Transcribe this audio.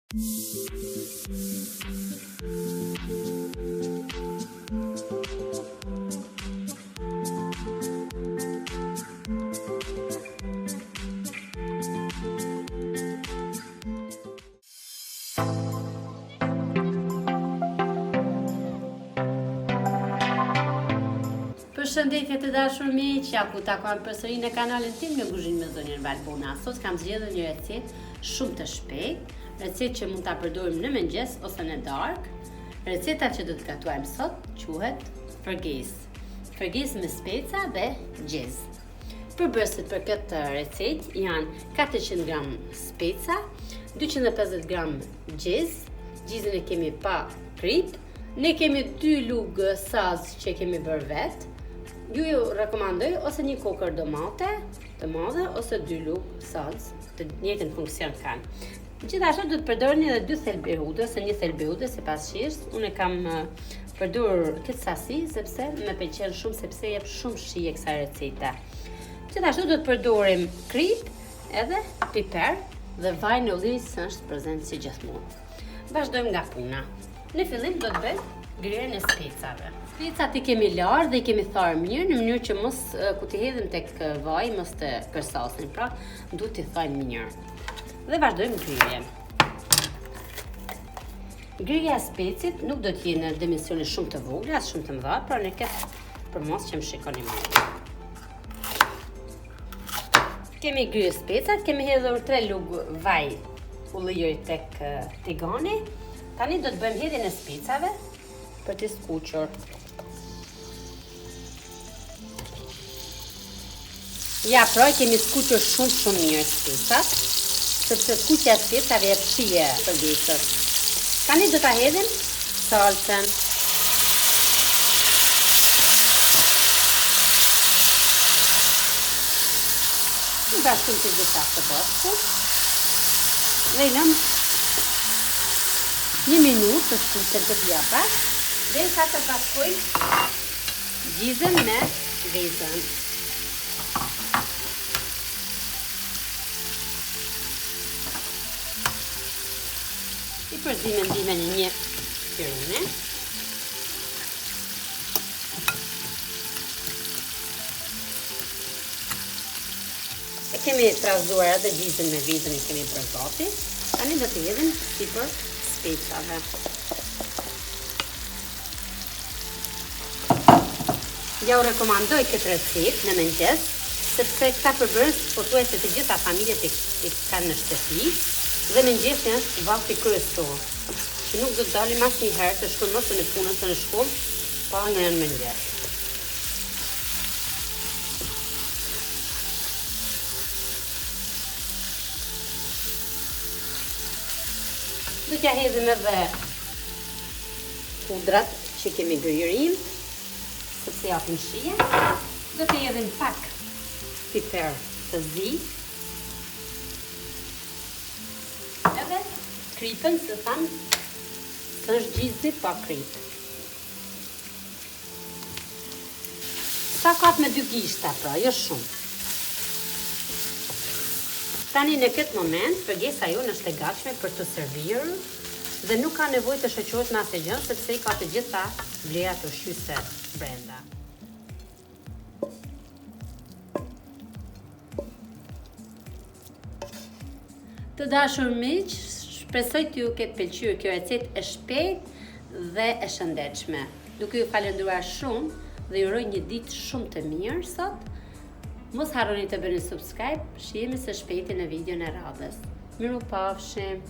Përshëndetje të dashur miq, ja ku takuam përsëri në kanalin tim në kuzhinë me zonjën Valbona. Sot kam zgjedhur një recetë shumë të shpejtë, recetë që mund ta përdorim në mëngjes ose në darkë. Receta që do të gatuajmë sot quhet fërgesë. Fërgesë me speca dhe gjez. Përbërësit për këtë recetë janë 400 gram speca, 250 gram gjez. Gjizën e kemi pa krip. Ne kemi 2 lugë saz që kemi bërë vetë. Ju rekomandoj ose një kokër domate të madhe ose 2 lugë saz, të njëjtin funksion kanë. Gjithashtu do të përdorni edhe 2 thelbe hude ose 1 thelbe hude sipas shijës. Unë kam përdorur këtë sasi sepse më pëlqen shumë sepse jep shumë shije kësaj recete. Gjithashtu do të përdorim krip, edhe piper dhe vaj në ulliri që është prezent si gjithmonë. Vazhdojmë nga puna. Në fillim do të bëjmë gryerjen e specave. Specat i kemi larë dhe i kemi tharë mirë në mënyrë që mos ku t'i hedhim tek vaji mos të kërsasin. Pra, duhet t'i thajmë mirë. Dhe vazhdojmë gryerjen. Gryerja e specit nuk do t'jenë në dimensione shumë të vogla, as shumë të mëdha, pra në këtë për mos që më shikoni mirë. Kemi gryer specat, kemi hedhur 3 lugë vaj ulliri tek tigani. Tani do të bëjmë hedhjen e specave për t'i skuqur. Ja, pra kemi skuqur shumë mirë specat, sepse skuqja e specave jep shije fërgesës. Tani do ta hedhim salcën. Në bashkëm të gjitha të bashku. Dhe i lëm 1 minutë të shkutën të bjapa dhe sa të bashkojmë gjizën me vezën. I përzime ndime në një firune. E kemi trazuar edhe gjizën me vezën e kemi përzati. Tani do të hedhim sipër specave. Ja u rekomandoj këtë recetë në mëngjes, sepse këta përbërës pothuajse të gjitha familjet i kanë në shtëpi dhe mëngjesi është vakti kryesor, që nuk do të dalim asnjëherë të shkojmë ose në punë ose në shkollë pa ngrënë mëngjes. Do t'ja hedhim edhe hudrat që kemi gryerim, sepse japin shije. Do t'i hedhim pak piper të zi. Edhe kripën, se thamë, së është gjizë pa krip. Sa kap me 2 gishta, pra, jo shumë. Tani në këtë moment, fërgesa jonë është e gatshme për të servir dhe nuk ka nevojë të shoqohet me asgjë sepse i ka të gjitha vlerat ushqyese brenda. Të dashur miq, shpresoj t'ju ketë pëlqyer kjo recetë e shpejtë dhe e shëndetshme. Duke ju falenderuar shumë dhe ju uroj një ditë shumë të mirë sot. Mos harroni të bëni subscribe, shihemi së shpejti në videon e radhës. Mirupafshim!